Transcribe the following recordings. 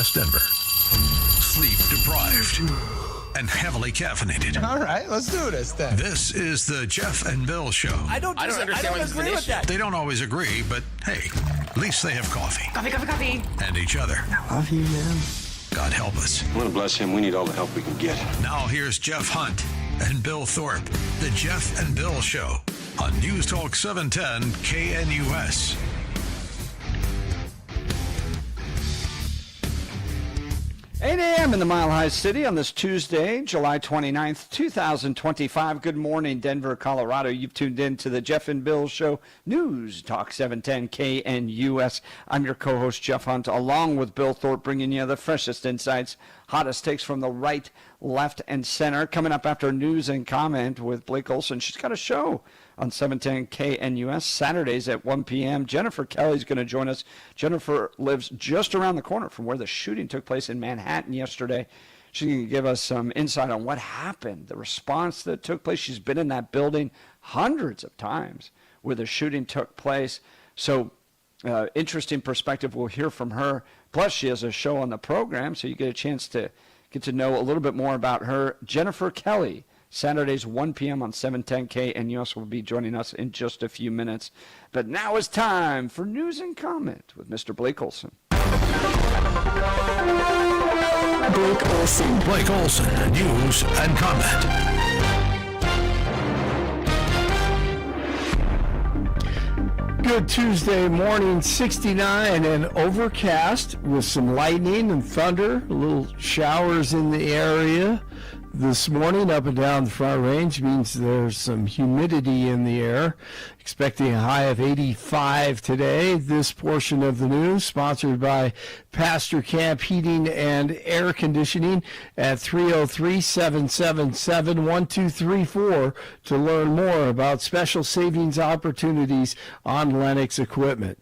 West Denver. Sleep deprived and heavily caffeinated. All right, let's do this then. This is the Jeff and Bill Show. I don't agree with that. They don't always agree, but hey, at least they have coffee. Coffee. And each other. I love you, man. God help us. I want to bless him. We need all the help we can get. Now here's Jeff Hunt and Bill Thorpe. The Jeff and Bill Show on News Talk 710 KNUS. $8 a.m. in the Mile High City on this Tuesday, July 29th, 2025. Good morning, Denver, Colorado. You've tuned in to the Jeff and Bill Show, News Talk 710 KNUS. I'm your co-host, Jeff Hunt, along with Bill Thorpe, bringing you the freshest insights, hottest takes from the right, left, and center. Coming up after news and comment with Blake Olson. She's got a show on 710 KNUS Saturdays at 1 p.m. Jennifer Kelly's going to join us. Jennifer lives just around the corner from where the shooting took place in Manhattan yesterday. She's going to give us some insight on what happened, the response that took place. She's been in that building hundreds of times where the shooting took place. So interesting perspective. We'll hear from her. Plus, she has a show on the program, so you get a chance to get to know a little bit more about her. Jennifer Kelly, Saturdays, 1 p.m. on 710K, and you also will be joining us in just a few minutes. But now it's time for news and comment with Mr. Blake Olson. Blake Olson, news and comment. Good Tuesday morning, 69 and overcast with some lightning and thunder, little showers in the area. This morning, up and down the Front Range means there's some humidity in the air. Expecting a high of 85 today. This portion of the news sponsored by Pastor Camp Heating and Air Conditioning at 303-777-1234 to learn more about special savings opportunities on Lennox equipment.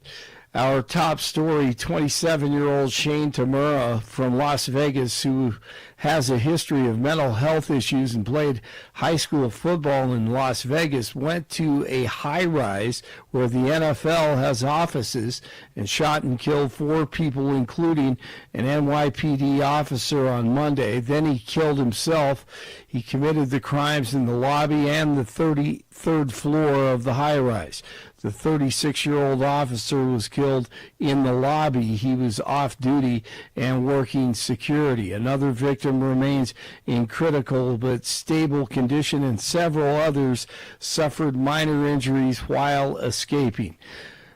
Our top story, 27-year-old Shane Tamura from Las Vegas, who has a history of mental health issues and played high school football in Las Vegas, went to a high-rise where the NFL has offices and shot and killed 4 people, including an NYPD officer on Monday. Then he killed himself. He committed the crimes in the lobby and the 33rd floor of the high-rise. The 36-year-old officer was killed in the lobby. He was off duty and working security. Another victim remains in critical but stable condition, and several others suffered minor injuries while escaping.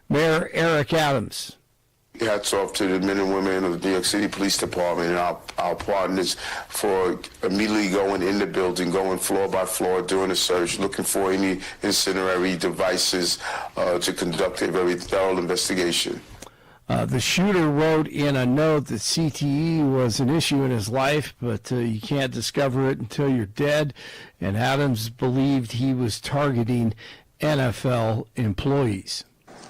Mayor Eric Adams. Hats off to the men and women of the New York City Police Department and our partners for immediately going in the building, going floor by floor, doing a search, looking for any incendiary devices to conduct a very thorough investigation. The shooter wrote in a note that CTE was an issue in his life, but you can't discover it until you're dead, and Adams believed he was targeting NFL employees.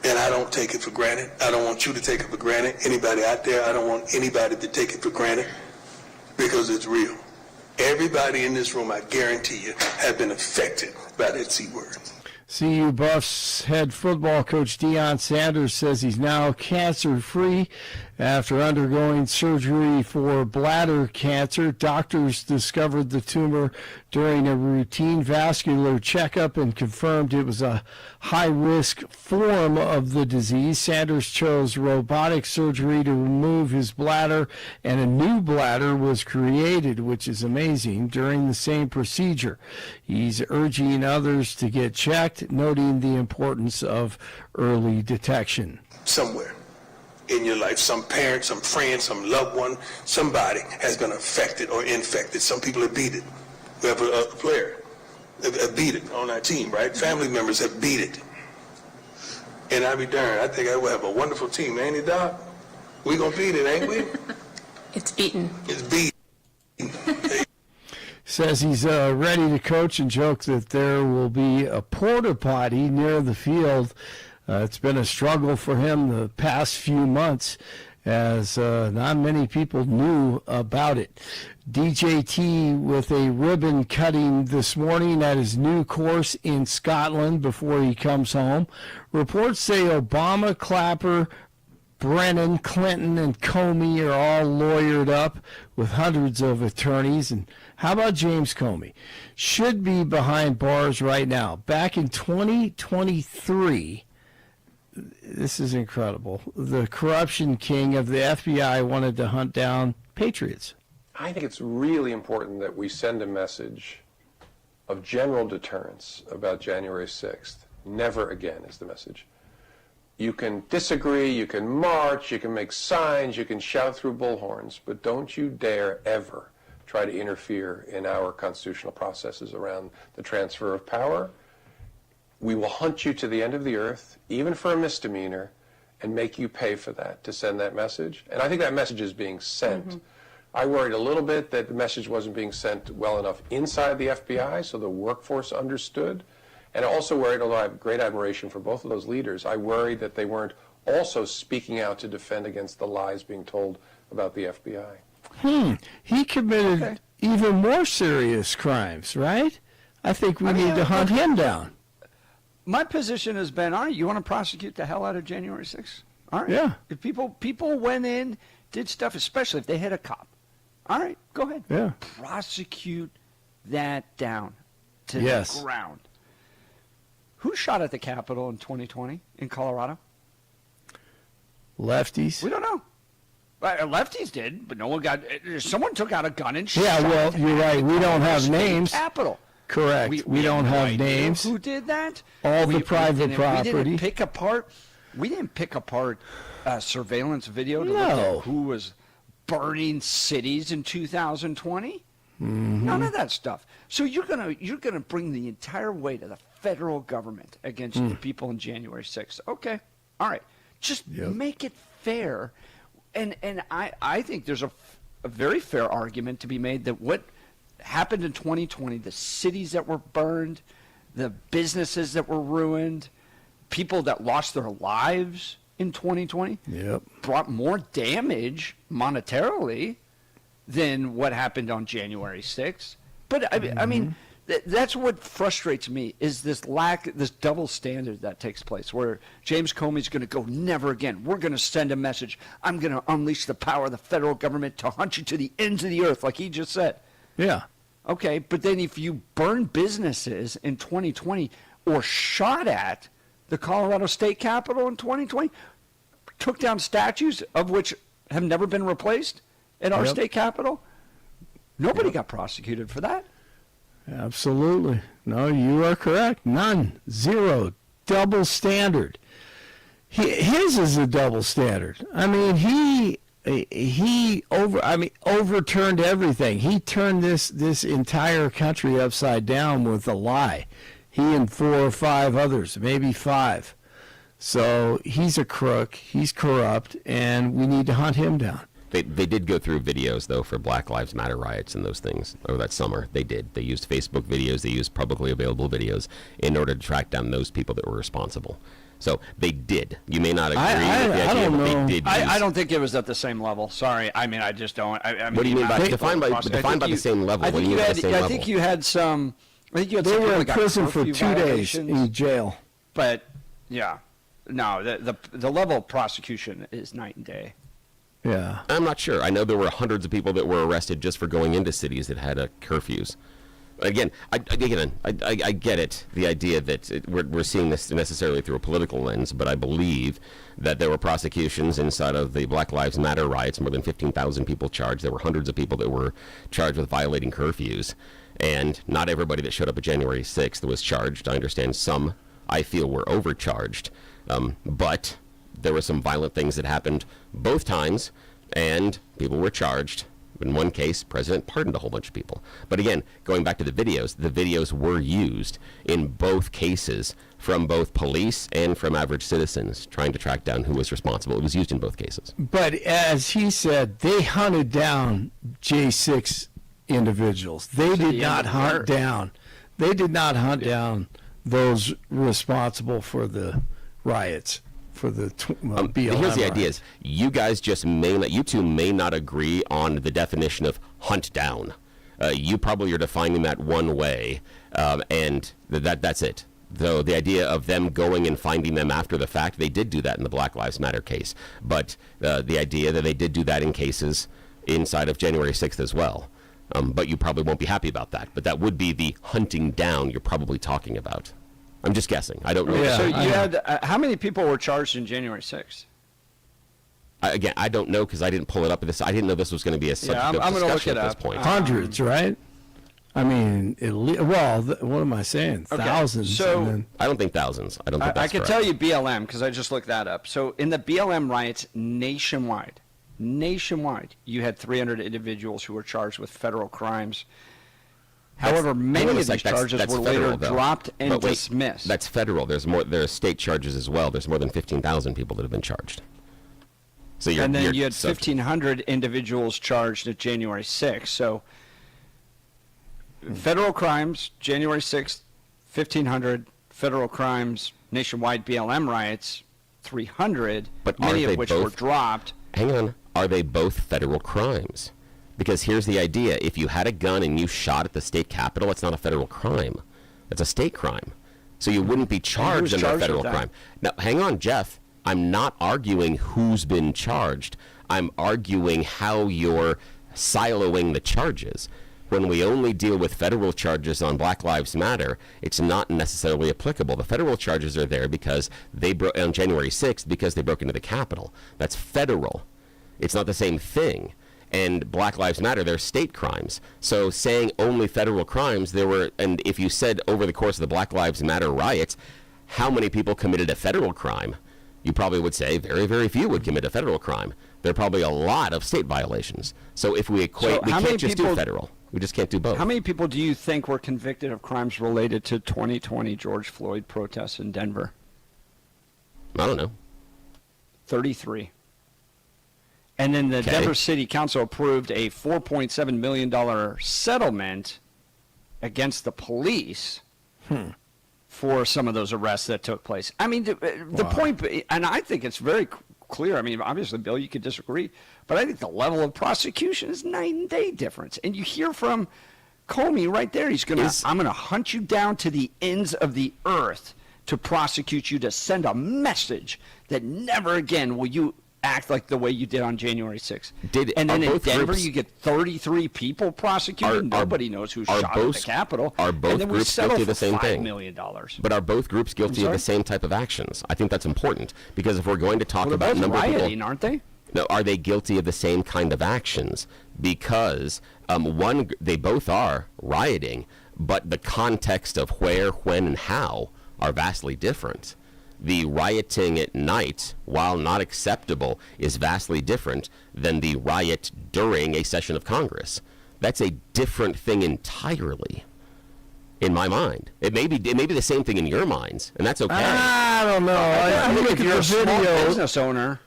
And I don't take it for granted. I don't want you to take it for granted. Anybody out there, I don't want anybody to take it for granted because it's real. Everybody in this room, I guarantee you, have been affected by that C word. CU Buffs head football coach Deion Sanders says he's now cancer-free after undergoing surgery for bladder cancer. Doctors discovered the tumor during a routine vascular checkup and confirmed it was a high-risk form of the disease. Sanders chose robotic surgery to remove his bladder, and a new bladder was created, which is amazing, during the same procedure. He's urging others to get checked, noting the importance of early detection. Somewhere in your life, some parent, some friend, some loved one, somebody has been affected or infected. Some people have beat it. We have a player have beat it on our team, right? Family members have beat it. And I'll be darned, I think I will have a wonderful team, ain't it, Doc? We gonna beat it, ain't we? It's beaten. It's beat. Says he's ready to coach and jokes that there will be a porta potty near the field. It's been a struggle for him the past few months, as not many people knew about it. DJT with a ribbon cutting this morning at his new course in Scotland before he comes home. Reports say Obama clapper Brennan, Clinton, and Comey are all lawyered up with hundreds of attorneys. And how about James Comey? Should be behind bars right now. Back in 2023, this is incredible, the corruption king of the FBI wanted to hunt down patriots. I think it's really important that we send a message of general deterrence about January 6th. Never again is the message. You can disagree, you can march, you can make signs, you can shout through bullhorns, but don't you dare ever try to interfere in our constitutional processes around the transfer of power. We will hunt you to the end of the earth, even for a misdemeanor, and make you pay for that to send that message. And I think that message is being sent. Mm-hmm. I worried a little bit that the message wasn't being sent well enough inside the FBI so the workforce understood. And I also worried, although I have great admiration for both of those leaders, I worried that they weren't also speaking out to defend against the lies being told about the FBI. He committed even more serious crimes, right? I think we need to hunt him down. My position has been, all right, you want to prosecute the hell out of January 6th? All right. Yeah. If people went in, did stuff, especially if they hit a cop, all right, go ahead. Yeah. Prosecute that down to Yes. the ground. Who shot at the Capitol in 2020 in Colorado? Lefties. We don't know. Lefties did, but no one got. Someone took out a gun and shot. Yeah, well, you're right. We don't have names. Capitol. Correct. We don't have names. Who did that? All the private property. We didn't pick apart. We didn't pick apart surveillance video to look at who was burning cities in 2020. Mm-hmm. None of that stuff. So you're gonna bring the entire weight of the federal government against the people in January 6th. Okay, all right. Just make it fair. And I think there's a very fair argument to be made that what happened in 2020, the cities that were burned, the businesses that were ruined, people that lost their lives in 2020, brought more damage monetarily than what happened on January 6th. But I mean, that's what frustrates me is this double standard that takes place where James Comey's going to go, never again. We're going to send a message. I'm going to unleash the power of the federal government to hunt you to the ends of the earth, like he just said. Yeah. Okay, but then if you burn businesses in 2020 or shot at the Colorado State Capitol in 2020, took down statues of which have never been replaced at our state capitol, nobody got prosecuted for that. Absolutely. No, you are correct. None. Zero. Double standard. His is a double standard. I mean, he overturned everything. He turned this entire country upside down with a lie. He and 4 or 5 others, maybe 5. So he's a crook. He's corrupt, and we need to hunt him down. They did go through videos, though, for Black Lives Matter riots and those things over that summer. They did. They used Facebook videos. They used publicly available videos in order to track down those people that were responsible. So they did. You may not agree with the idea, but they did. I don't think it was at the same level. Sorry. I mean, I just don't. I mean, what do you mean by defined by the same level? What do you mean by the same level? I think you had some. I think you had they some were in got prison for 2 violations, days in jail. But yeah, no, the level of prosecution is night and day. Yeah, I'm not sure. I know there were hundreds of people that were arrested just for going into cities that had curfews. Again, I get it, the idea that we're seeing this necessarily through a political lens, but I believe that there were prosecutions inside of the Black Lives Matter riots, more than 15,000 people charged. There were hundreds of people that were charged with violating curfews, and not everybody that showed up at January 6th was charged. I understand some, I feel, were overcharged, but there were some violent things that happened both times, and people were charged. In one case, President pardoned a whole bunch of people. But again, going back to the videos were used in both cases from both police and from average citizens trying to track down who was responsible. It was used in both cases. But as he said, they hunted down J6 individuals. They did not hunt down. They did not hunt down those responsible for the riots. For the BLM here's the idea: is you guys just you two may not agree on the definition of hunt down. You probably are defining that one way, and that's it. So the idea of them going and finding them after the fact, they did do that in the Black Lives Matter case. But the idea that they did do that in cases inside of January 6th as well. But you probably won't be happy about that. But that would be the hunting down you're probably talking about. I'm just guessing. I don't know. Yeah, so you had how many people were charged in January 6th? Again, I don't know because I didn't pull it up. I didn't know this was going to be a subject of I'm going to look discussion it at up. this point. Hundreds, right? I mean, what am I saying? Okay, Thousands. so- and then- I don't think thousands. I don't think I that's can correct. tell you BLM because I just looked that up. So in the BLM riots nationwide, you had 300 individuals who were charged with federal crimes. However, many of these charges were federal, later though. dropped and But wait, dismissed. That's federal. There are state charges as well. There's more than 15,000 people that have been charged. So and then you had 1,500 individuals charged at January 6th. So federal crimes, January 6th, 1,500. Federal crimes, nationwide BLM riots, 300, But many aren't of they which both- were dropped. Hang on. Are they both federal crimes? Because here's the idea. If you had a gun and you shot at the state capitol, it's not a federal crime. It's a state crime. So you wouldn't be charged under a charged federal with that? crime. Now, hang on, Jeff. I'm not arguing who's been charged. I'm arguing how you're siloing the charges. When we only deal with federal charges on Black Lives Matter, it's not necessarily applicable. The federal charges are there because they broke on January 6th because they broke into the Capitol. That's federal. It's not the same thing. And Black Lives Matter, they're state crimes. So saying only federal crimes, and if you said over the course of the Black Lives Matter riots, how many people committed a federal crime? You probably would say very, very few would commit a federal crime. There are probably a lot of state violations. So if we equate, So we how many can't just do people- federal. We just can't do both. How many people do you think were convicted of crimes related to 2020 George Floyd protests in Denver? I don't know. 33. And then the Okay. Denver City Council approved a $4.7 million settlement against the police for some of those arrests that took place. I mean, the point, and I think it's very clear. I mean, obviously, Bill, you could disagree, but I think the level of prosecution is night and day difference. And you hear from Comey right there. I'm going to hunt you down to the ends of the earth to prosecute you, to send both that never again will you act like the way you did on January 6th. And then in Denver, groups- you get 33 people prosecuted. Nobody knows who shot at the Capitol. Are both and then we groups settle guilty of the for same $5 thing? million. But are both groups guilty of the same type of actions? I think that's important because if we're going to talk Well, about they're both number of rioting, people, aren't they? no, are they guilty of the same kind of actions? Because they both are rioting, but the context of where, when, and how are vastly different. The rioting at night, while not acceptable, is vastly different than the riot during a session of Congress. That's a different thing entirely, in my mind. It may be the same thing in your minds, and that's okay. I don't know. I think look if at you're the a small video. business owner,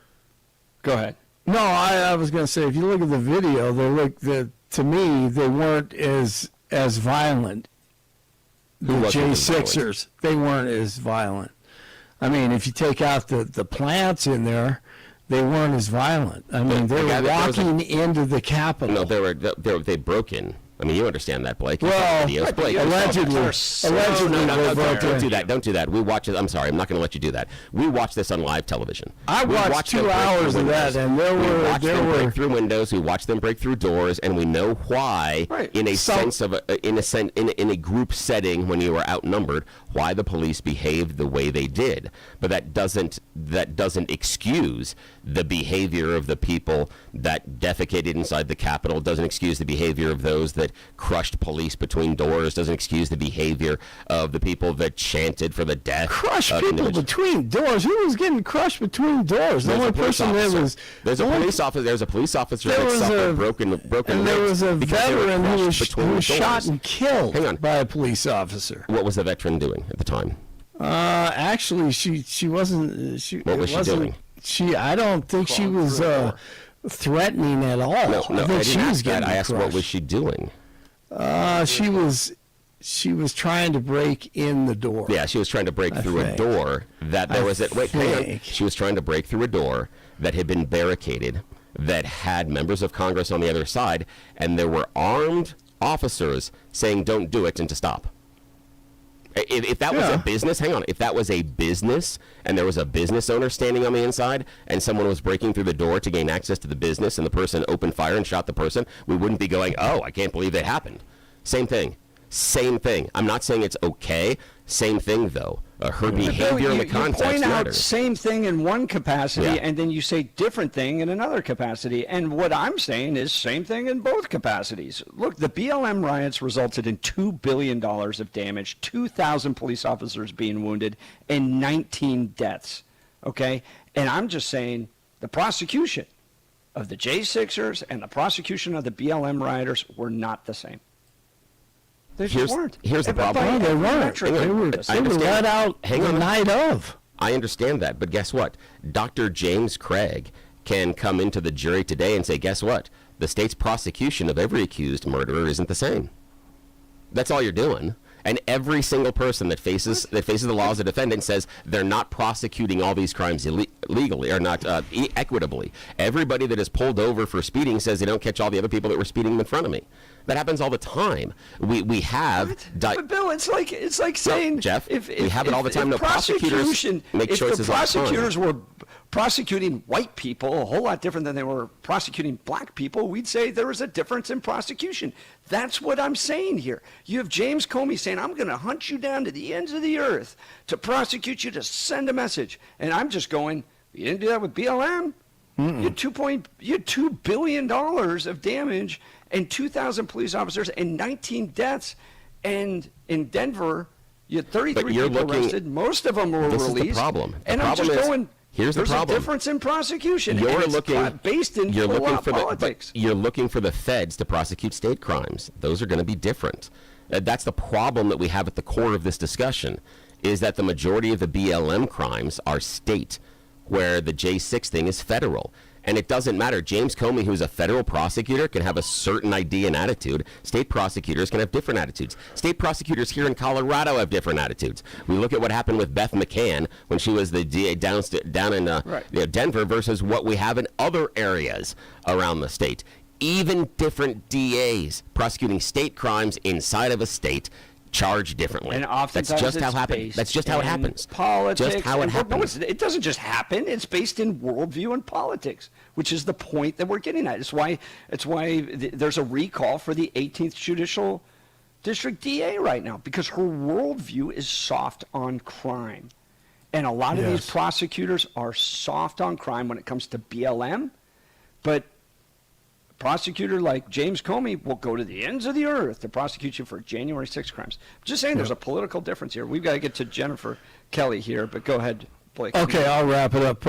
go ahead. No, I was going to say, if you look at the video, to me, they weren't as violent. The wasn't as J6ers, they weren't as violent. I mean, if you take out the plants in there, they weren't as violent. I mean, they were walking into the Capitol. No, they broke in. I mean, you understand that, Blake. Well, Videos. Blake, allegedly, No, they broke don't in. do that. Don't do that. We watch it. I'm sorry. I'm not going to let you do that. We watch this on live television. I We watched watch 2 them break hours through of that, windows. and We watch them break through windows. We watch them break through doors, and we know why. Right. In a group setting when you were outnumbered, why the police behaved the way they did. But that doesn't excuse the behavior of the people that defecated inside the Capitol. Doesn't excuse the behavior of those that crushed police between doors. Doesn't excuse the behavior of the people that chanted for the death. Crushed of people individuals. between doors. Who was getting crushed between doors? The There's only a police person that officer. was There's a police officer. There's a police officer There that was suffered a- broken and there ribs was a because they were veteran who crushed between was shot doors. and killed Hang on. by a police officer. What was the veteran doing at the time? Actually, she wasn't. What was she doing? I don't think she was threatening at all. No, I I think she didn't was ask that. getting I asked what crushed. was she doing. She was trying to break in the door. Yeah, she was trying to break I through think. a door that there I was. Wait, hang on. think. She was trying to break through a door that had been barricaded, that had members of Congress on the other side, and there were armed officers saying, "Don't do it," and to stop. If that was a business, hang on. If that was a business and there was a business owner standing on the inside and someone was breaking through the door to gain access to the business and the person opened fire and shot the person, we wouldn't be going, oh, I can't believe that happened. Same thing. Same thing. I'm not saying it's okay. Same thing, though. Her behavior in the context matters. You point out matters. same thing in one capacity, and then you say different thing in another capacity. And what I'm saying is same thing in both capacities. Look, the BLM riots resulted in $2 billion of damage, 2,000 police officers being wounded, and 19 deaths. Okay? And I'm just saying the prosecution of the J6ers and the prosecution of the BLM rioters were not the same. They just weren't. Here's the problem. No, they weren't. They were let out the night of. I understand that, but guess what? Dr. James Craig can come into the jury today and say, guess what? The state's prosecution of every accused murderer isn't the same. That's all you're doing. And every single person that faces the law as a defendant says they're not prosecuting all these crimes legally or not equitably. Everybody that is pulled over for speeding says they don't catch all the other people that were speeding in front of me. That happens all the time. We have. But Bill, it's like saying, no, Jeff, if we have it all the time. No, prosecutors make choices all the time. If the prosecutors were prosecuting white people a whole lot different than they were prosecuting black people, we'd say there was a difference in prosecution. That's what I'm saying here. You have James Comey saying, I'm going to hunt you down to the ends of the earth to prosecute you, to send a message. And I'm just going, you didn't do that with BLM? You had $2 billion of damage and 2,000 police officers and 19 deaths. And in Denver, you had 33 people arrested. Most of them were released. This is the problem. And I'm just going, here's there's the problem. a difference in prosecution. You're and looking based in politics. You're looking for the feds to prosecute state crimes. Those are going to be different. That's the problem that we have at the core of this discussion, is that the majority of the BLM crimes are state, where the J6 thing is federal. And it doesn't matter. James Comey, who's a federal prosecutor, can have a certain idea and attitude. State prosecutors can have different attitudes. State prosecutors here in Colorado have different attitudes. We look at what happened with Beth McCann when she was the DA down in Denver versus what we have in other areas around the state. Even different DAs prosecuting state crimes inside of a state charged differently. And oftentimes that's just how it happens. That's just how it happens. Politics. Just how it happens. No, it doesn't just happen. It's based in worldview and politics, which is the point that we're getting at. It's why there's a recall for the 18th Judicial District DA right now, because her worldview is soft on crime. And a lot of these prosecutors are soft on crime when it comes to BLM, but a prosecutor like James Comey will go to the ends of the earth to prosecute you for January 6 crimes. I'm just saying there's a political difference here. We've got to get to Jennifer Kelly here, but go ahead, Blake. Okay, I'll wrap it up.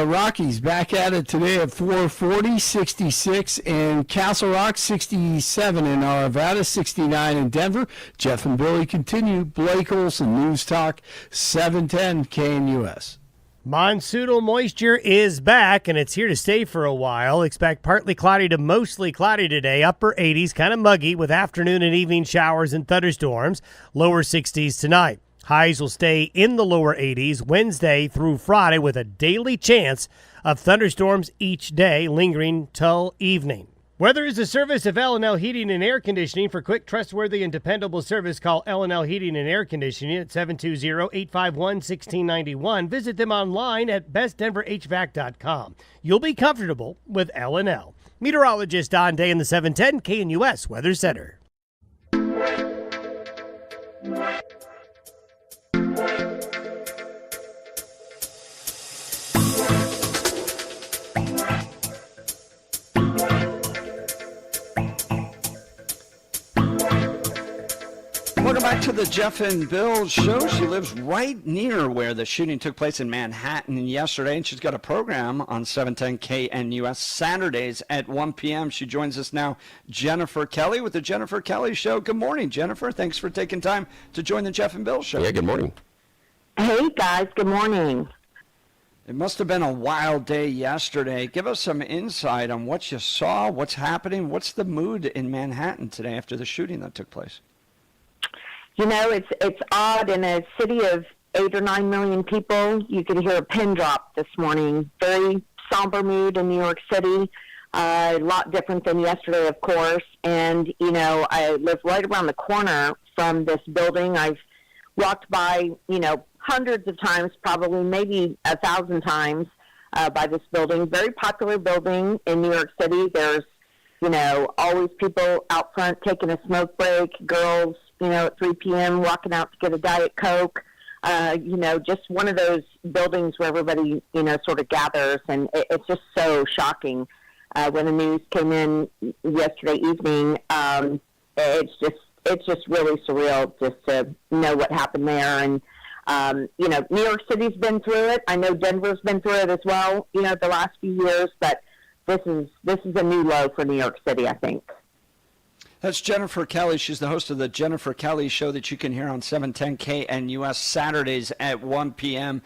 Rockies back at it today at 440, 66 in Castle Rock, 67 in Nevada, 69 in Denver. Jeff and Billy continue. Blake Olson, News Talk 710 KNUS. Monsoonal moisture is back, and it's here to stay for a while. Expect partly cloudy to mostly cloudy today, upper 80s, kind of muggy with afternoon and evening showers and thunderstorms, lower 60s tonight. Highs will stay in the lower 80s Wednesday through Friday with a daily chance of thunderstorms each day, lingering till evening. Weather is a service of L&L Heating and Air Conditioning. For quick, trustworthy, and dependable service, call L&L Heating and Air Conditioning at 720-851-1691. Visit them online at bestdenverhvac.com. You'll be comfortable with L&L. Meteorologist Don Day in the 710 KNUS Weather Center. Welcome back to the Jeff and Bill Show. She lives right near where the shooting took place in Manhattan yesterday, and she's got a program on 710 KNUS Saturdays at 1 p.m. She joins us now, Jennifer Kelly, with the Jennifer Kelly Show. Good morning, Jennifer. Thanks for taking time to join the Jeff and Bill Show. Yeah, good morning. Hey, guys. Good morning. It must have been a wild day yesterday. Give us some insight on what you saw, what's happening, what's the mood in Manhattan today after the shooting that took place? You know, it's odd. In a city of 8 or 9 million people, you can hear a pin drop this morning. Very somber mood in New York City. A lot different than yesterday, of course. And, you know, I live right around the corner from this building. I've walked by, hundreds of times, probably maybe 1,000 times by this building. Very popular building in New York City. There's, always people out front taking a smoke break, girls, at 3 p.m. walking out to get a Diet Coke. Just one of those buildings where everybody, sort of gathers, and it's just so shocking. When the news came in yesterday evening, it's just really surreal just to know what happened there. And, New York City's been through it. I know Denver's been through it as well, the last few years, but this is a new low for New York City, I think. That's Jennifer Kelly. She's the host of the Jennifer Kelly Show that you can hear on 710 KNUS Saturdays at 1 p.m.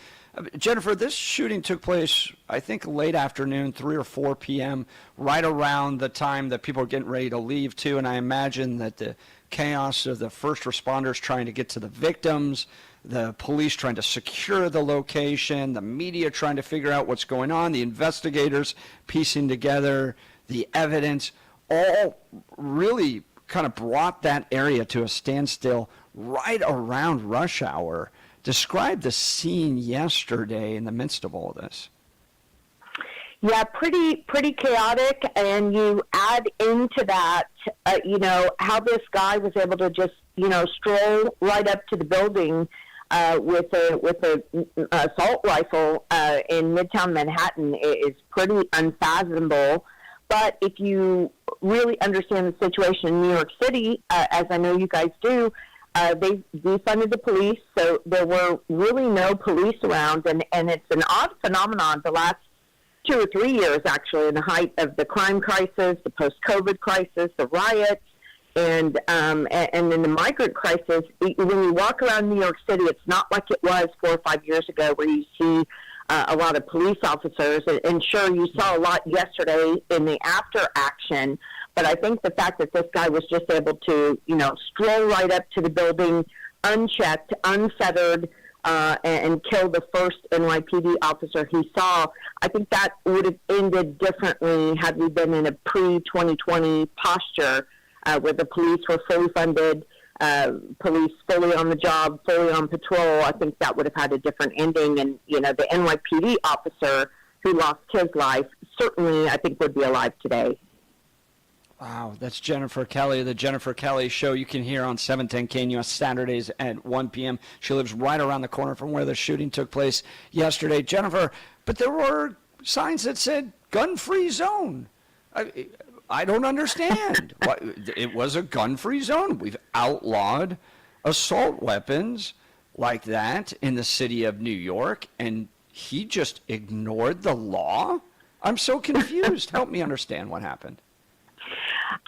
Jennifer, this shooting took place, I think, late afternoon, 3 or 4 p.m., right around the time that people are getting ready to leave, too. And I imagine that the chaos of the first responders trying to get to the victims, the police trying to secure the location, the media trying to figure out what's going on, the investigators piecing together the evidence, all really kind of brought that area to a standstill right around rush hour. Describe the scene yesterday in the midst of all of this. Yeah, pretty chaotic, and you add into that, how this guy was able to just, stroll right up to the building with a assault rifle in Midtown Manhattan is pretty unfathomable. But if you really understand the situation in New York City, as I know you guys do, they defunded the police, so there were really no police around, and it's an odd phenomenon the last 2 or 3 years, actually, in the height of the crime crisis, the post-COVID crisis, the riots, and then the migrant crisis. When you walk around New York City, it's not like it was 4 or 5 years ago where you see a lot of police officers, and sure, you saw a lot yesterday in the after action, but I think the fact that this guy was just able to, stroll right up to the building, unchecked, unfettered, and kill the first NYPD officer he saw, I think that would have ended differently had we been in a pre-2020 posture where the police were fully funded, police fully on the job, fully on patrol. I think that would have had a different ending. And, the NYPD officer who lost his life certainly, I think, would be alive today. Wow, that's Jennifer Kelly, the Jennifer Kelly Show. You can hear on 710 KNUS Saturdays at 1 p.m. She lives right around the corner from where the shooting took place yesterday. Jennifer, but there were signs that said gun-free zone. I don't understand. It was a gun-free zone. We've outlawed assault weapons like that in the city of New York, and he just ignored the law? I'm so confused. Help me understand what happened.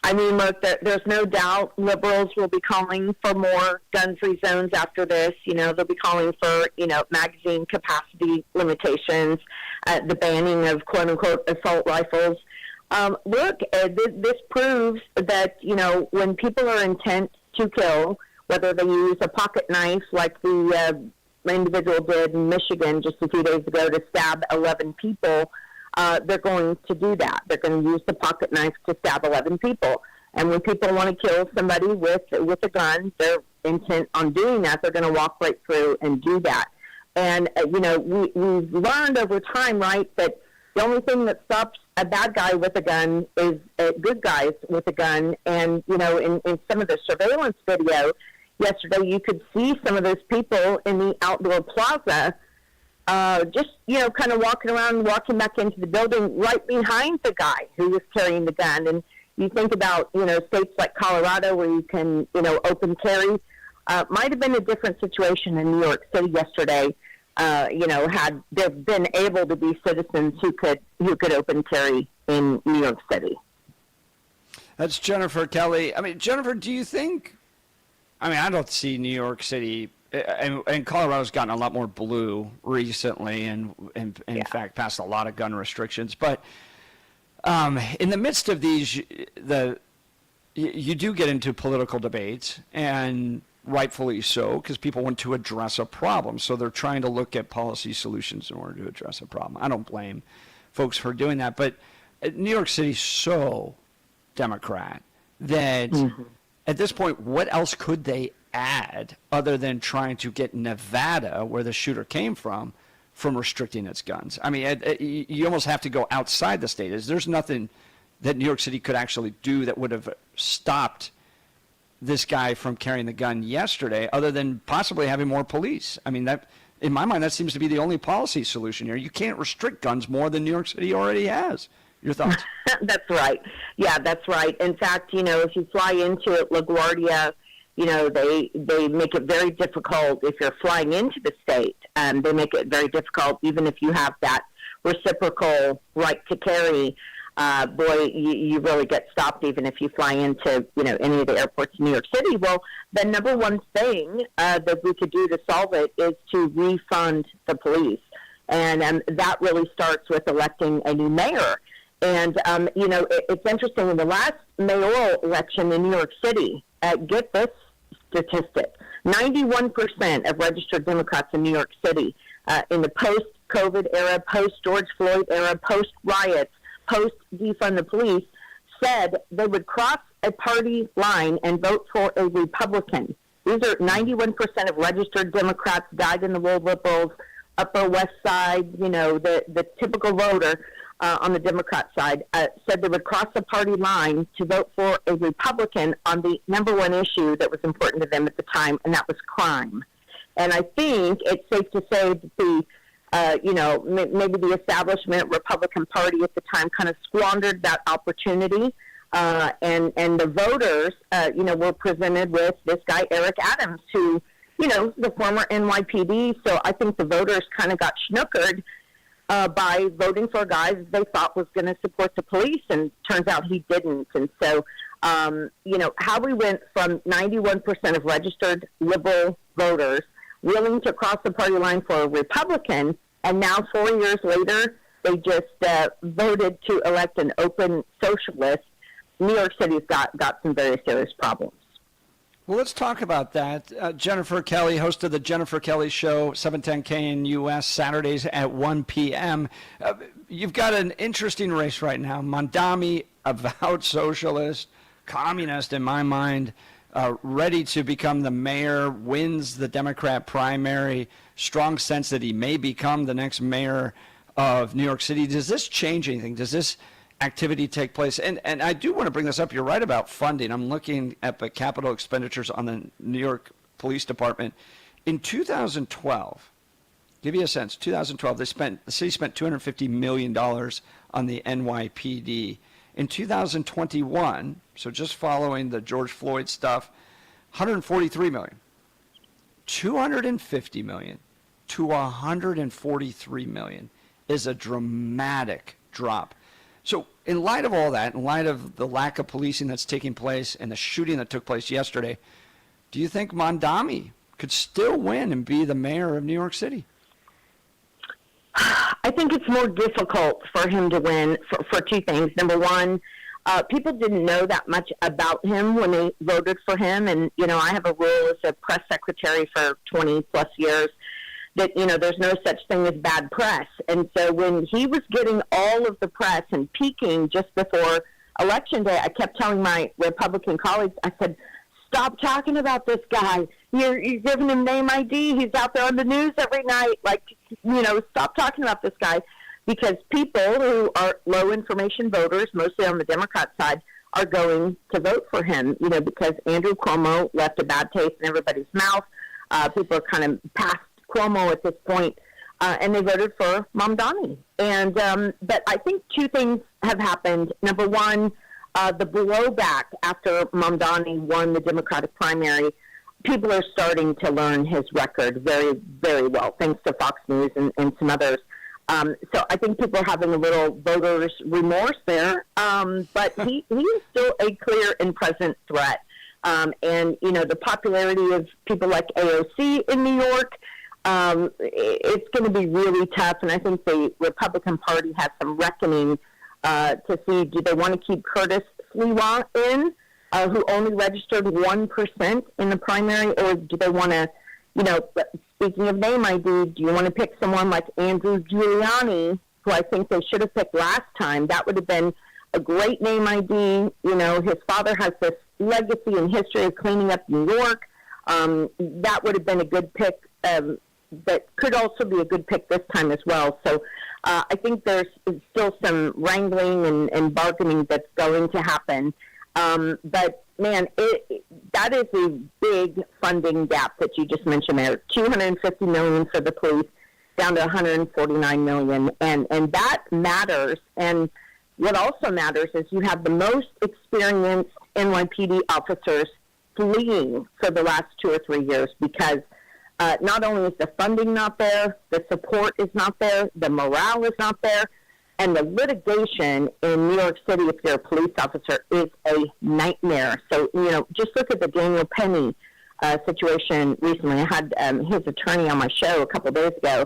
I mean, look, there's no doubt liberals will be calling for more gun-free zones after this. They'll be calling for, magazine capacity limitations, the banning of quote-unquote assault rifles. This proves that, when people are intent to kill, whether they use a pocket knife like the individual did in Michigan just a few days ago to stab 11 people, they're going to do that. They're going to use the pocket knife to stab 11 people. And when people want to kill somebody with a gun, they're intent on doing that. They're going to walk right through and do that. And, we've learned over time, right, that the only thing that stops a bad guy with a gun is good guys with a gun. And, in some of the surveillance video yesterday, you could see some of those people in the outdoor plaza just, kind of walking around, walking back into the building right behind the guy who was carrying the gun. And you think about, states like Colorado where you can, open carry. Might have been a different situation in New York City yesterday. Had there been able to be citizens who could open carry in New York City. That's Jennifer Kelly. I mean, Jennifer, do you think? I don't see New York City, and Colorado's gotten a lot more blue recently, and in fact passed a lot of gun restrictions. But in the midst of these, you do get into political debates, and rightfully so, because people want to address a problem. So they're trying to look at policy solutions in order to address a problem. I don't blame folks for doing that. But New York City's so Democrat that at this point, what else could they add other than trying to get Nevada, where the shooter came from restricting its guns? I mean, you almost have to go outside the state. There's nothing that New York City could actually do that would have stopped this guy from carrying the gun yesterday, other than possibly having more police. I mean, that, in my mind, that seems to be the only policy solution here. You can't restrict guns more than New York City already has. Your thoughts? That's right. Yeah, that's right. In fact, if you fly into LaGuardia, they make it very difficult if you're flying into the state. They make it very difficult even if you have that reciprocal right to carry. You really get stopped even if you fly into, any of the airports in New York City. Well, the number one thing that we could do to solve it is to refund the police. And that really starts with electing a new mayor. And, it's interesting. In the last mayoral election in New York City, get this statistic, 91% of registered Democrats in New York City in the post-COVID era, post-George Floyd era, post-riots, post-defund the police, said they would cross a party line and vote for a Republican. These are 91% of registered Democrats, dyed-in-the-wool liberals, Upper West Side, the typical voter on the Democrat side, said they would cross the party line to vote for a Republican on the number one issue that was important to them at the time, and that was crime. And I think it's safe to say that maybe the establishment Republican Party at the time kind of squandered that opportunity, and the voters, were presented with this guy, Eric Adams, who, the former NYPD. So I think the voters kind of got snookered by voting for a guy they thought was going to support the police, and turns out he didn't. And so, how we went from 91% of registered liberal voters willing to cross the party line for a Republican, and now 4 years later, they just voted to elect an open socialist. New York City's got some very serious problems. Well, let's talk about that. Jennifer Kelly, host of the Jennifer Kelly Show, 710 KNUS, Saturdays at 1 p.m. You've got an interesting race right now. Mondami, avowed socialist, communist in my mind, ready to become the mayor, wins the Democrat primary, strong sense that he may become the next mayor of New York City. Does this change anything? Does this activity take place? And I do want to bring this up. You're right about funding. I'm looking at the capital expenditures on the New York Police Department. In 2012, give you a sense, 2012, the city spent $250 million on the NYPD. In 2021, so just following the George Floyd stuff, $143 million. $250 million to $143 million is a dramatic drop. So in light of all that, in light of the lack of policing that's taking place and the shooting that took place yesterday, do you think Mondami could still win and be the mayor of New York City? I think it's more difficult for him to win for two things. Number one, people didn't know that much about him when they voted for him. And, I have a role as a press secretary for 20 plus years that, there's no such thing as bad press. And so when he was getting all of the press and peaking just before Election Day, I kept telling my Republican colleagues, I said, stop talking about this guy. You're giving him name ID. He's out there on the news every night. Stop talking about this guy, because people who are low information voters, mostly on the Democrat side, are going to vote for him, because Andrew Cuomo left a bad taste in everybody's mouth. People are kind of past Cuomo at this point, and they voted for Mamdani. And but I think two things have happened. Number one, the blowback after Mamdani won the Democratic primary, people are starting to learn his record very, very well, thanks to Fox News and some others. So I think people are having a little voters' remorse there, but he is still a clear and present threat. And, the popularity of people like AOC in New York, it's going to be really tough. And I think the Republican Party has some reckoning to see, do they want to keep Curtis Sliwa in, who only registered 1% in the primary, or do they want to, speaking of name ID, do you want to pick someone like Andrew Giuliani, who I think they should have picked last time? That would have been a great name ID. His father has this legacy and history of cleaning up New York. that would have been a good pick. That could also be a good pick this time as well. So I think there's still some wrangling and bargaining that's going to happen. But, man, that is a big funding gap that you just mentioned there. $250 million for the police, down to $149 million. And that matters. And what also matters is you have the most experienced NYPD officers fleeing for the last 2 or 3 years because not only is the funding not there, the support is not there, the morale is not there, and the litigation in New York City, if you're a police officer, is a nightmare. So, just look at the Daniel Penny situation recently. I had his attorney on my show a couple of days ago.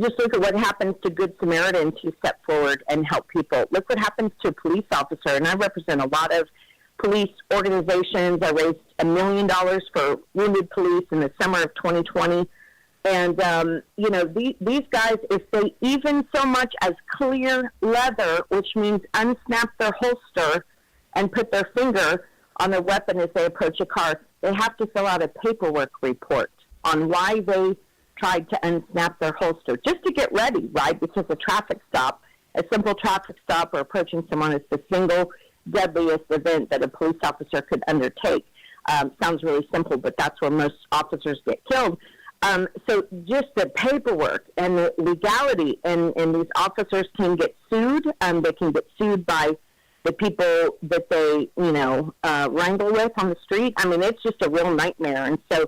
Just look at what happens to Good Samaritans who step forward and help people. Look what happens to a police officer, and I represent a lot of police organizations. I raised $1 million for wounded police in the summer of 2020. And, these guys, if they even so much as clear leather, which means unsnap their holster and put their finger on their weapon as they approach a car, they have to fill out a paperwork report on why they tried to unsnap their holster, just to get ready, right? Because a simple traffic stop or approaching someone is the single deadliest event that a police officer could undertake. Sounds really simple, but that's where most officers get killed. So just the paperwork and the legality, and these officers can get sued. They can get sued by the people that they, wrangle with on the street. I mean, it's just a real nightmare. And so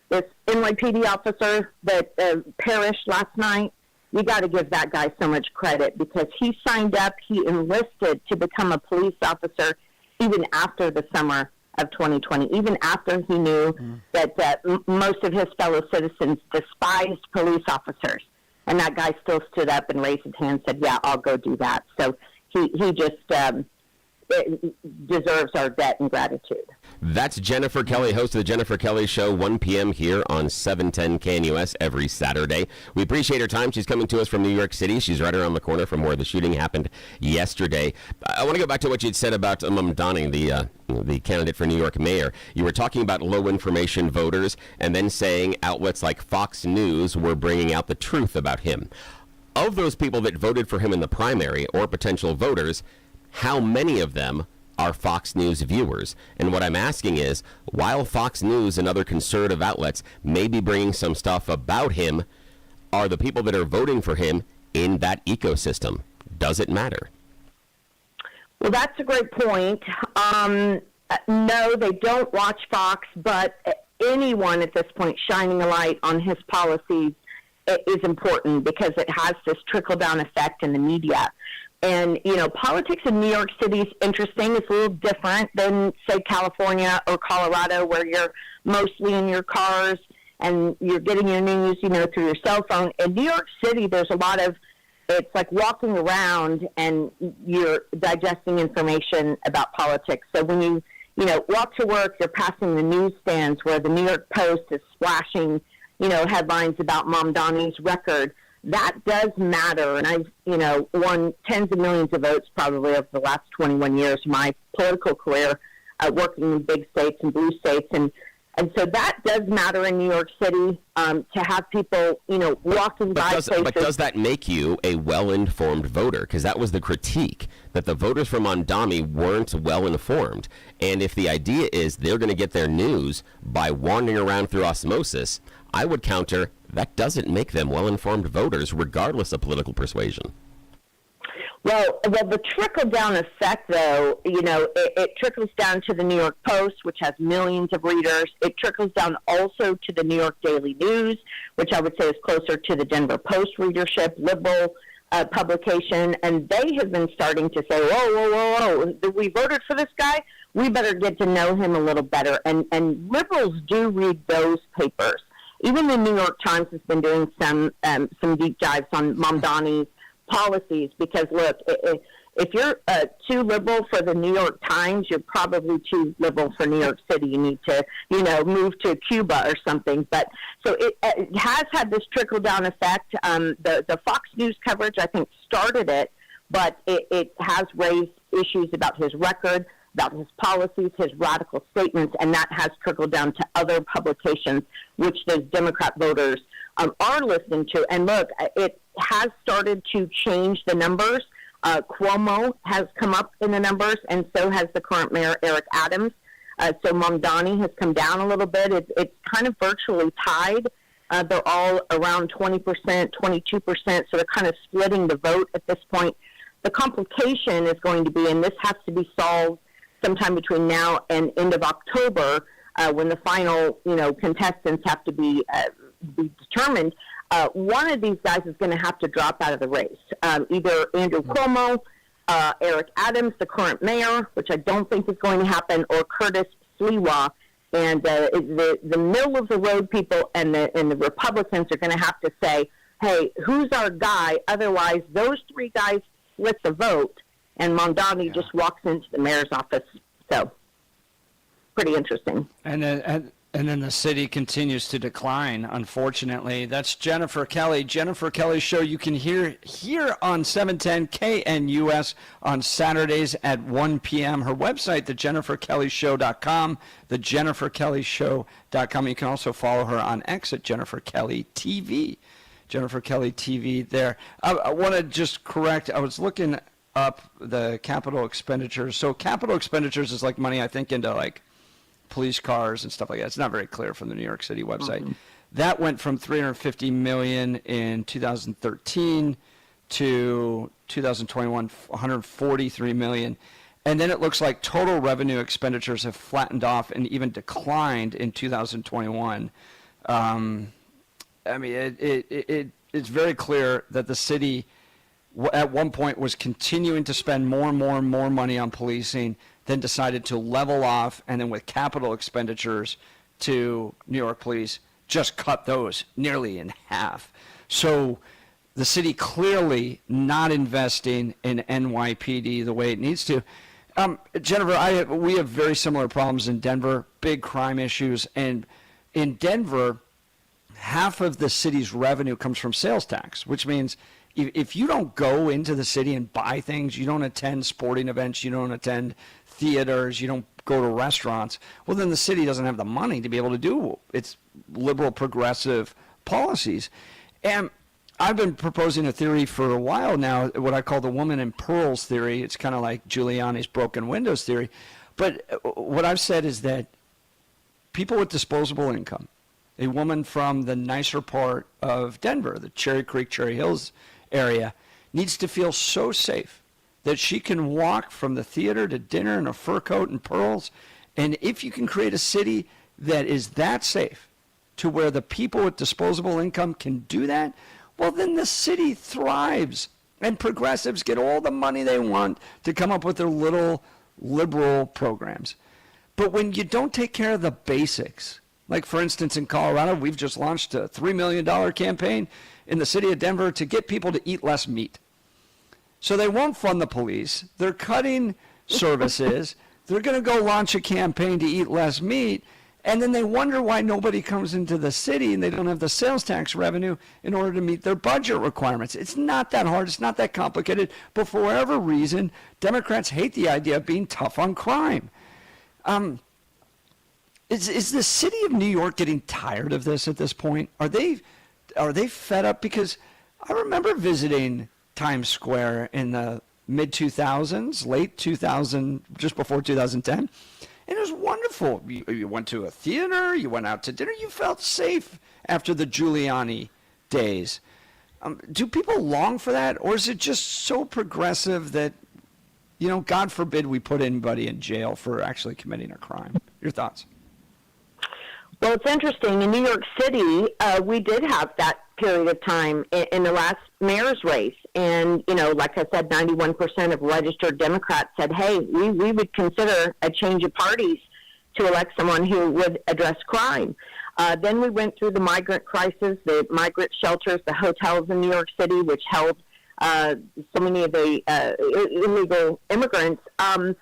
this NYPD officer that perished last night, you got to give that guy so much credit because he signed up, he enlisted to become a police officer even after the summer of 2020, even after he knew that most of his fellow citizens despised police officers. And that guy still stood up and raised his hand and said, yeah, I'll go do that. So he just deserves our debt and gratitude. That's Jennifer Kelly, host of the Jennifer Kelly Show, 1 p.m. here on 710 KNUS every Saturday. We appreciate her time. She's coming to us from New York City. She's right around the corner from where the shooting happened yesterday. I want to go back to what you'd said about Mamdani, the candidate for New York mayor. You were talking about low information voters and then saying outlets like Fox News were bringing out the truth about him. Of those people that voted for him in the primary or potential voters, how many of them are Fox News viewers? And what I'm asking is, while Fox News and other conservative outlets may be bringing some stuff about him, are the people that are voting for him in that ecosystem? Does it matter? Well, that's a great point. No, they don't watch Fox, but anyone at this point shining a light on his policies is important because it has this trickle-down effect in the media. And, politics in New York City is interesting. It's a little different than, say, California or Colorado, where you're mostly in your cars and you're getting your news, through your cell phone. In New York City, there's a lot of, it's like walking around and you're digesting information about politics. So when you, walk to work, you're passing the newsstands where the New York Post is splashing, headlines about Mamdani's record. That does matter, and I've, won tens of millions of votes probably over the last 21 years of my political career, working in big states and blue states, and so that does matter in New York City to have people, walking by places. But does that make you a well-informed voter? Because that was the critique, that the voters from Mamdani weren't well-informed, and if the idea is they're going to get their news by wandering around through osmosis, I would counter that doesn't make them well-informed voters, regardless of political persuasion. Well, the trickle-down effect, though, it trickles down to the New York Post, which has millions of readers. It trickles down also to the New York Daily News, which I would say is closer to the Denver Post readership, liberal publication. And they have been starting to say, whoa, we voted for this guy. We better get to know him a little better. And liberals do read those papers. Even the New York Times has been doing some deep dives on Mamdani's policies because, look, if you're too liberal for the New York Times, you're probably too liberal for New York City. You need to, move to Cuba or something. But so it has had this trickle-down effect. The Fox News coverage, I think, started it, but it has raised issues about his record. about his policies, his radical statements, and that has trickled down to other publications, which those Democrat voters are listening to. And look, it has started to change the numbers. Cuomo has come up in the numbers, and so has the current mayor, Eric Adams. So Mamdani has come down a little bit. It's kind of virtually tied. They're all around 20%, 22%, so they're kind of splitting the vote at this point. The complication is going to be, and this has to be solved sometime between now and end of October, when the final, contestants have to be determined. One of these guys is going to have to drop out of the race. Either Andrew Cuomo, Eric Adams, the current mayor, which I don't think is going to happen, or Curtis Sliwa. And the middle of the road people and the Republicans are going to have to say, hey, who's our guy? Otherwise, those three guys split the vote, and Mamdani just walks into the mayor's office. So, pretty interesting. And then the city continues to decline, unfortunately. That's Jennifer Kelly. Jennifer Kelly's show you can hear here on 710 KNUS on Saturdays at 1 p.m. Her website, thejenniferkellyshow.com, thejenniferkellyshow.com. You can also follow her on X at Jennifer Kelly TV. Jennifer Kelly TV there. I want to just correct, I was looking up the capital expenditures. So capital expenditures is like money, I think, into like police cars and stuff like that. It's not very clear from the New York City website. Mm-hmm. That went from $350 million in 2013 to 2021, $143 million. And then it looks like total revenue expenditures have flattened off and even declined in 2021. I mean, it's very clear that the city at one point was continuing to spend more and more and more money on policing, then decided to level off, and then with capital expenditures to New York Police, just cut those nearly in half. So the city clearly not investing in NYPD the way it needs to. Jennifer, we have very similar problems in Denver, big crime issues, and in Denver, half of the city's revenue comes from sales tax, which means if you don't go into the city and buy things, you don't attend sporting events, you don't attend theaters, you don't go to restaurants, well, then the city doesn't have the money to be able to do its liberal progressive policies. And I've been proposing a theory for a while now, what I call the woman in pearls theory. It's kind of like Giuliani's broken windows theory. But what I've said is that people with disposable income, a woman from the nicer part of Denver, the Cherry Creek, Cherry Hills area, needs to feel so safe that she can walk from the theater to dinner in a fur coat and pearls. And if you can create a city that is that safe to where the people with disposable income can do that, well, then the city thrives. And progressives get all the money they want to come up with their little liberal programs. But when you don't take care of the basics, like, for instance, in Colorado, we've just launched a $3 million campaign in the city of Denver to get people to eat less meat. So they won't fund the police. They're cutting services. They're going to go launch a campaign to eat less meat. And then they wonder why nobody comes into the city and they don't have the sales tax revenue in order to meet their budget requirements. It's not that hard. It's not that complicated. But for whatever reason, Democrats hate the idea of being tough on crime. Is the city of New York getting tired of this at this point? Are they fed up? Because I remember visiting Times Square in the mid-2000s, late 2000, just before 2010, and it was wonderful. You went to a theater, you went out to dinner, you felt safe after the Giuliani days. Do people long for that, or is it just so progressive that, God forbid we put anybody in jail for actually committing a crime? Your thoughts? Well, it's interesting. In New York City, we did have that period of time in the last mayor's race. And, like I said, 91% of registered Democrats said, hey, we would consider a change of parties to elect someone who would address crime. Then we went through the migrant crisis, the migrant shelters, the hotels in New York City, which held so many of the illegal immigrants. And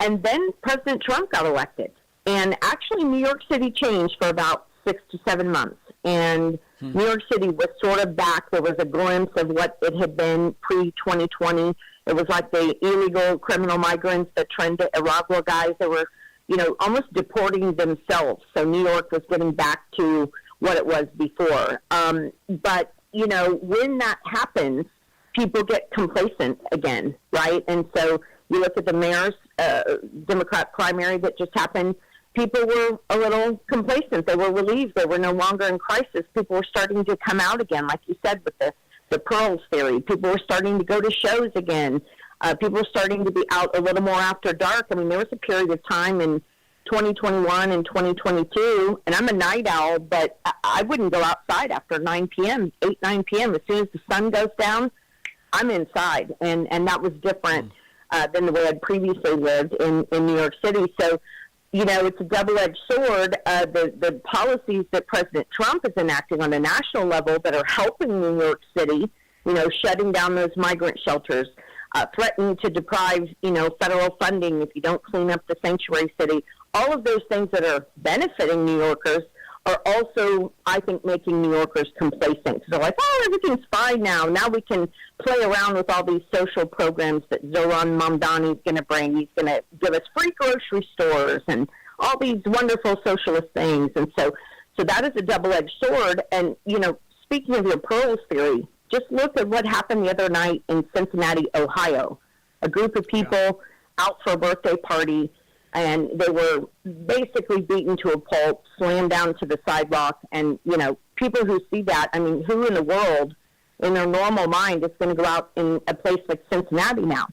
then President Trump got elected. And actually, New York City changed for about 6 to 7 months. And New York City was sort of back. There was a glimpse of what it had been pre-2020. It was like the illegal criminal migrants, the Trinidad guys that were, almost deporting themselves. So New York was getting back to what it was before. But, when that happens, people get complacent again, right? And so you look at the mayor's Democrat primary that just happened. People were a little complacent. They were relieved. They were no longer in crisis. People were starting to come out again, like you said, with the pearls theory. People were starting to go to shows again. People were starting to be out a little more after dark. I mean, there was a period of time in 2021 and 2022, and I'm a night owl, but I wouldn't go outside after 9 p.m., 9 p.m. As soon as the sun goes down, I'm inside, and that was different than the way I'd previously lived in New York City. So, it's a double-edged sword. The policies that President Trump is enacting on a national level that are helping New York City, shutting down those migrant shelters, threatening to deprive, federal funding if you don't clean up the sanctuary city. All of those things that are benefiting New Yorkers are also, I think, making New Yorkers complacent. So like, everything's fine now. Now we can play around with all these social programs that Zoran Mamdani is going to bring. He's going to give us free grocery stores and all these wonderful socialist things. And so that is a double-edged sword. And, speaking of your pearls theory, just look at what happened the other night in Cincinnati, Ohio. A group of people out for a birthday party, and they were basically beaten to a pulp, slammed down to the sidewalk. And, people who see that, I mean, who in the world, in their normal mind, is going to go out in a place like Cincinnati now?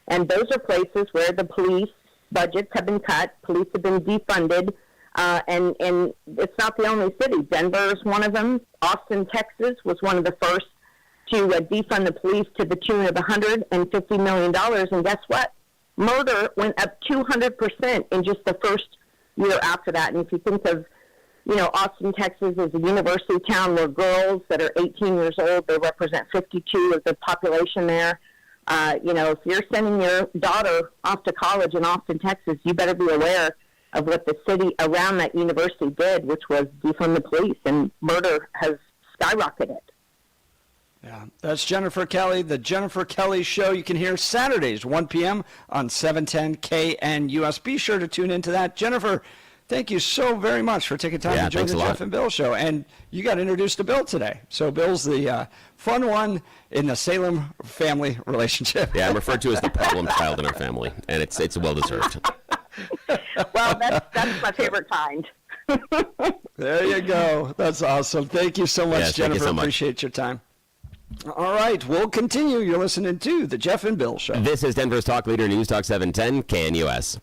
And those are places where the police budgets have been cut, police have been defunded, and it's not the only city. Denver is one of them. Austin, Texas was one of the first to defund the police to the tune of $150 million. And guess what? Murder went up 200% in just the first year after that. And if you think of, Austin, Texas is a university town where girls that are 18 years old, they represent 52 of the population there. If you're sending your daughter off to college in Austin, Texas, you better be aware of what the city around that university did, which was defund the police, and murder has skyrocketed. Yeah, that's Jennifer Kelly, the Jennifer Kelly Show. You can hear Saturdays, 1 p.m. on 710 KNUS. Be sure to tune into that. Jennifer, thank you so very much for taking time to join the Jeff and Bill Show. And you got introduced to Bill today. So Bill's the fun one in the Salem family relationship. Yeah, I'm referred to as the problem child in our family, and it's well-deserved. Well, that's my favorite kind. There you go. That's awesome. Thank you so much, yes, Jennifer. Thank you so much. Appreciate your time. All right, we'll continue. You're listening to the Jeff and Bill Show. This is Denver's talk leader, News Talk 710 KNUS.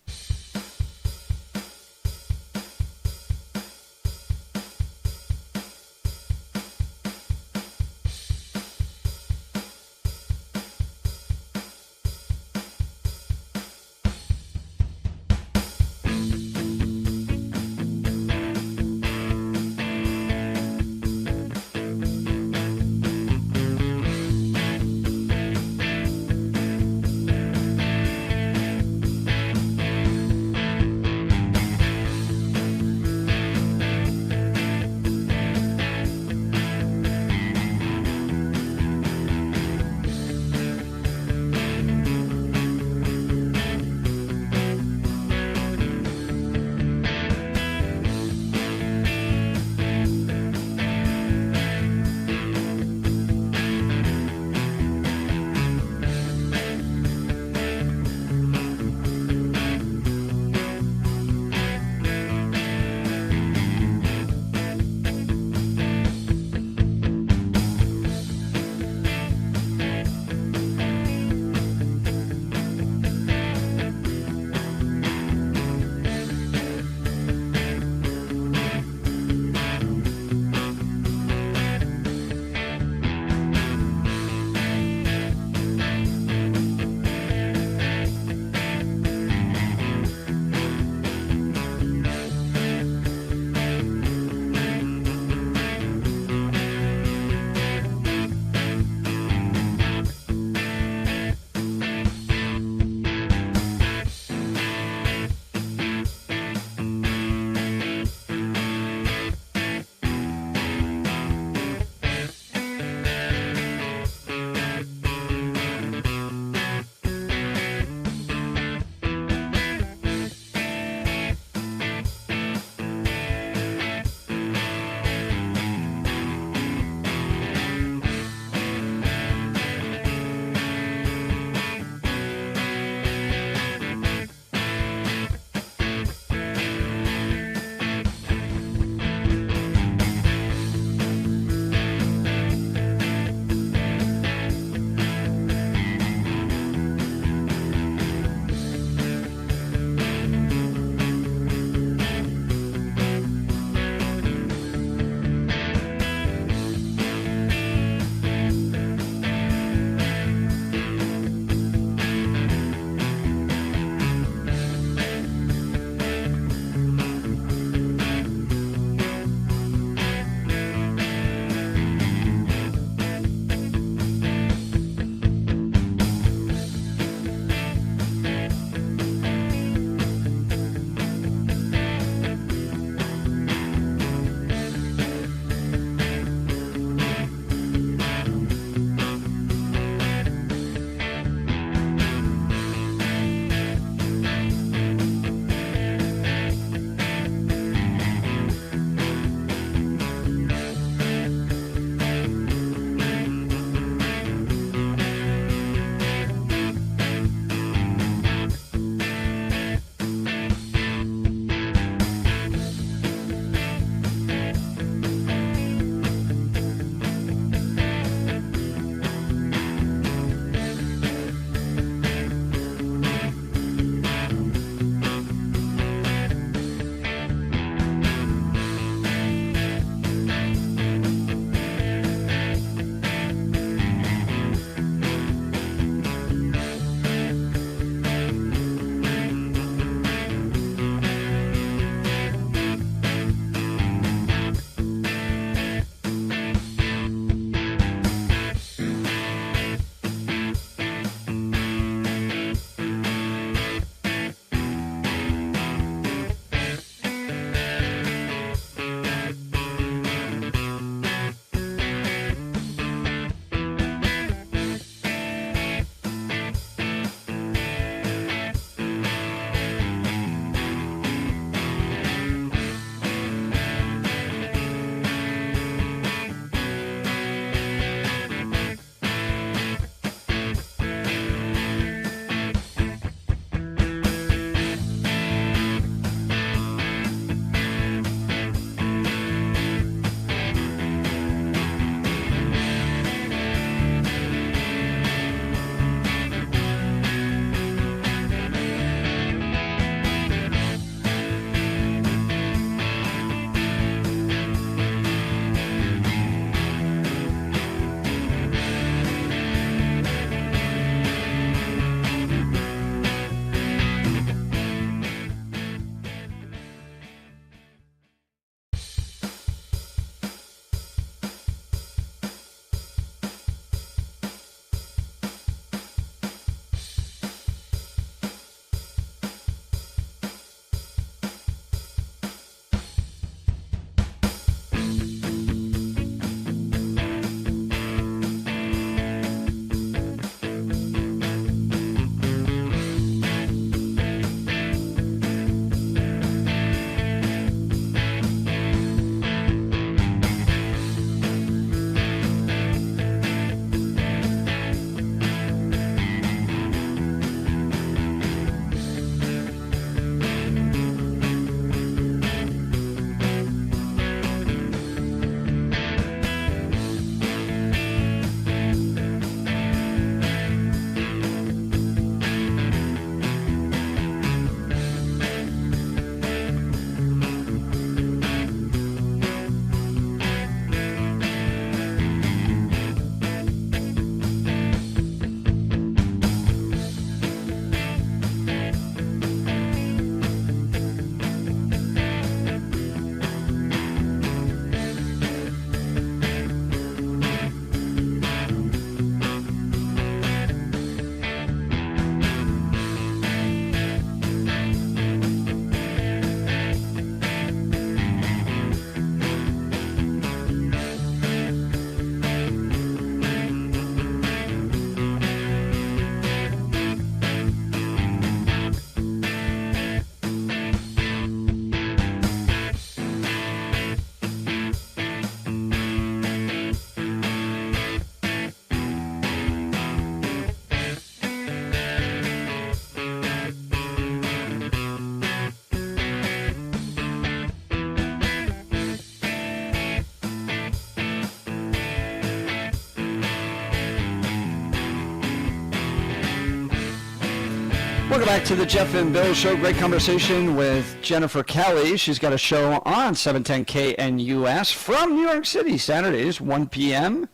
Welcome back to the Jeff and Bill Show. Great conversation with Jennifer Kelly. She's got a show on 710 KNUS from New York City, Saturdays, 1 p.m.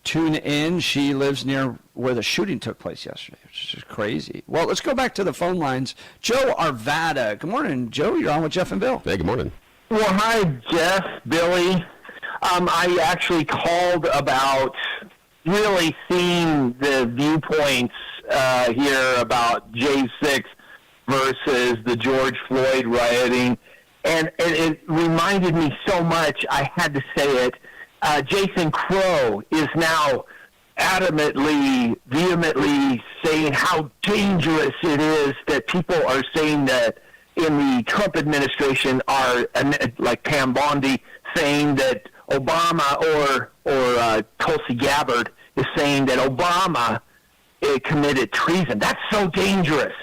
Tune in. She lives near where the shooting took place yesterday, which is crazy. Well, let's go back to the phone lines. Joe Arvada. Good morning, Joe. You're on with Jeff and Bill. Hey, good morning. Well, hi, Jeff, Billy. I actually called about really seeing the viewpoints here about J6 versus the George Floyd rioting, and it reminded me so much, I had to say it. Jason Crow is now adamantly, vehemently saying how dangerous it is that people are saying that in the Trump administration are, like Pam Bondi, saying that Obama or Tulsi Gabbard is saying that Obama committed treason. That's so dangerous.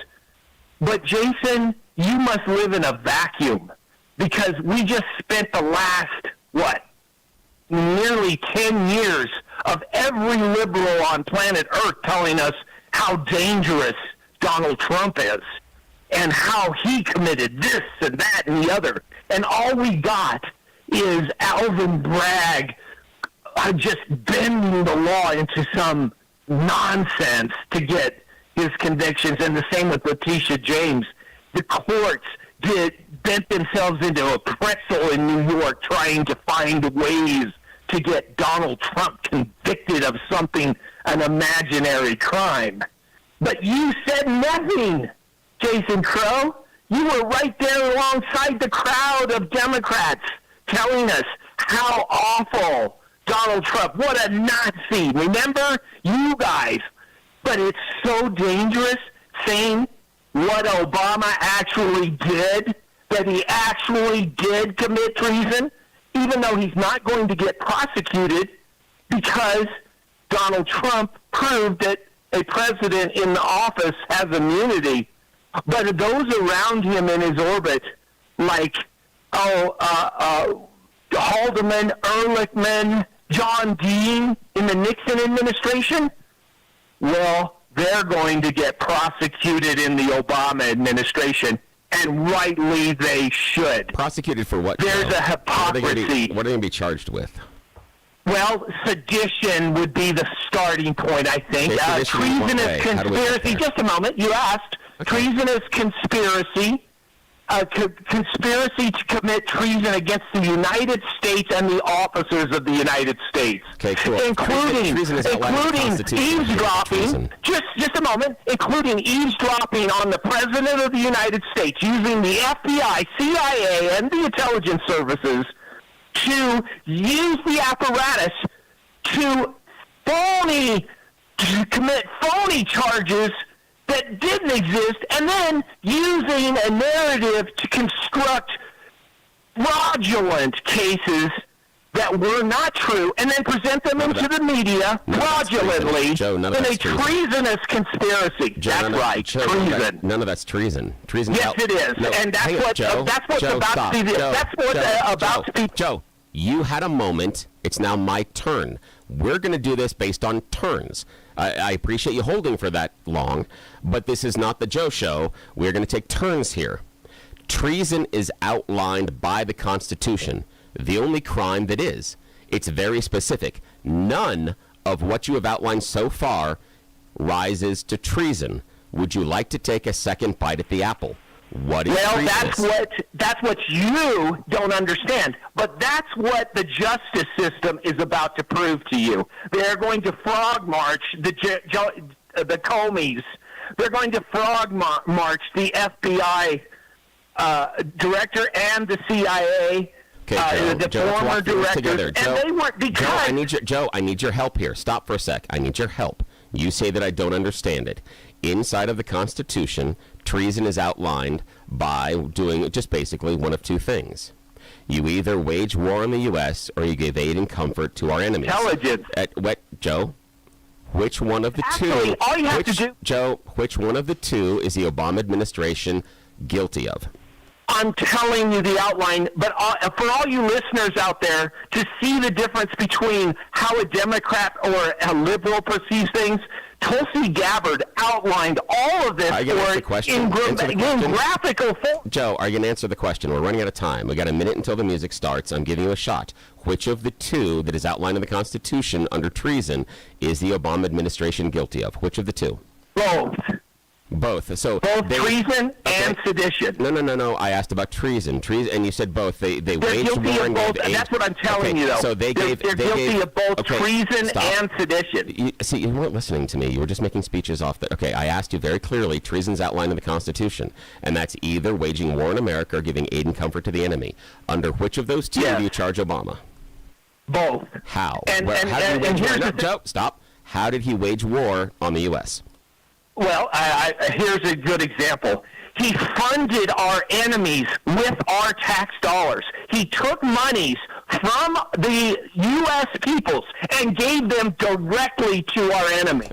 But Jason, you must live in a vacuum, because we just spent the last, nearly 10 years of every liberal on planet Earth telling us how dangerous Donald Trump is and how he committed this and that and the other. And all we got is Alvin Bragg just bending the law into some nonsense to get his convictions, and the same with Letitia James. The courts bent themselves into a pretzel in New York trying to find ways to get Donald Trump convicted of something, an imaginary crime. But you said nothing, Jason Crow. You were right there alongside the crowd of Democrats telling us how awful Donald Trump, what a Nazi. Remember? You guys. But it's so dangerous saying what Obama actually did, that he actually did commit treason, even though he's not going to get prosecuted because Donald Trump proved that a president in the office has immunity. But those around him in his orbit, like Haldeman, Ehrlichman, John Dean in the Nixon administration, well, they're going to get prosecuted in the Obama administration, and rightly they should. Prosecuted for what? There's a hypocrisy. What are they going to be charged with? Well, sedition would be the starting point, I think. Okay, treasonous conspiracy. Just a moment. You asked. Okay. Treasonous conspiracy. Conspiracy to commit treason against the United States and the officers of the United States. Okay, cool. Including eavesdropping. Just a moment. Including eavesdropping on the President of the United States using the FBI, CIA, and the intelligence services to use the apparatus to commit phony charges that didn't exist, and then using a narrative to construct fraudulent cases that were not true, and then present them into the media fraudulently in a treasonous conspiracy. That's right, treason. None of that's treason. Treason. Yes, it is, and that's what's about to be. Joe, you had a moment. It's now my turn. We're going to do this based on turns. I appreciate you holding for that long, but this is not the Joe Show. We're going to take turns here. Treason is outlined by the Constitution, the only crime that is. It's very specific. None of what you have outlined so far rises to treason. Would you like to take a second bite at the apple? What is treason? That's what you don't understand. But that's what the justice system is about to prove to you. They're going to frog march the Comeys. They're going to frog march the FBI director and the CIA. Okay, the former director. And they weren't because Joe, I need your help here. Stop for a sec. I need your help. You say that I don't understand it. Inside of the Constitution, treason is outlined by doing just basically one of two things. You either wage war on the U.S. or you give aid and comfort to our enemies. Intelligence. Joe, which one of the two? All you have to do, Joe, which one of the two is the Obama administration guilty of? I'm telling you the outline, but for all you listeners out there to see the difference between how a Democrat or a liberal perceives things, Tulsi Gabbard outlined all of this Are you gonna answer the question? Answer the question. graphical form. Joe, are you going to answer the question? We're running out of time. We got a minute until the music starts. I'm giving you a shot. Which of the two that is outlined in the Constitution under treason is the Obama administration guilty of? Which of the two? Both. Both. So Both treason and sedition. No. I asked about treason. And you said both. They They're waged guilty war of and both. gave aid. That's what I'm telling you, though. So they're guilty of both treason and sedition. See, you weren't listening to me. You were just making speeches off the. Okay, I asked you very clearly. Treason's outlined in the Constitution, and that's either waging war in America or giving aid and comfort to the enemy. Under which of those two do you charge Obama? Both. How? And How did he wage war? here's No, the Joe, stop. How did he wage war on the U.S.? Well, here's a good example. He funded our enemies with our tax dollars. He took monies from the U.S. peoples and gave them directly to our enemy.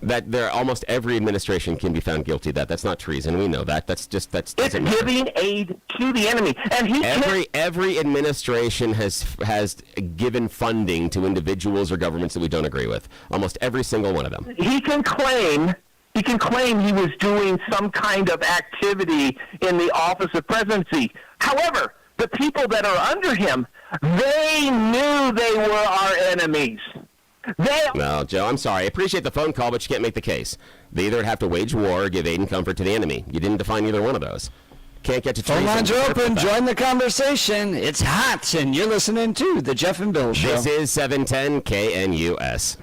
Almost every administration can be found guilty of that. That's not treason. We know that. That's it's giving aid to the enemy. And every administration has given funding to individuals or governments that we don't agree with. Almost every single one of them. He can claim he was doing some kind of activity in the office of presidency. However, the people that are under him, they knew they were our enemies. Well, Joe, I'm sorry. I appreciate the phone call, but you can't make the case. They either have to wage war or give aid and comfort to the enemy. You didn't define either one of those. Can't get to treason. Phone lines are open. Join the conversation. It's hot, and you're listening to The Jeff and Bill Show. This is 710 KNUS.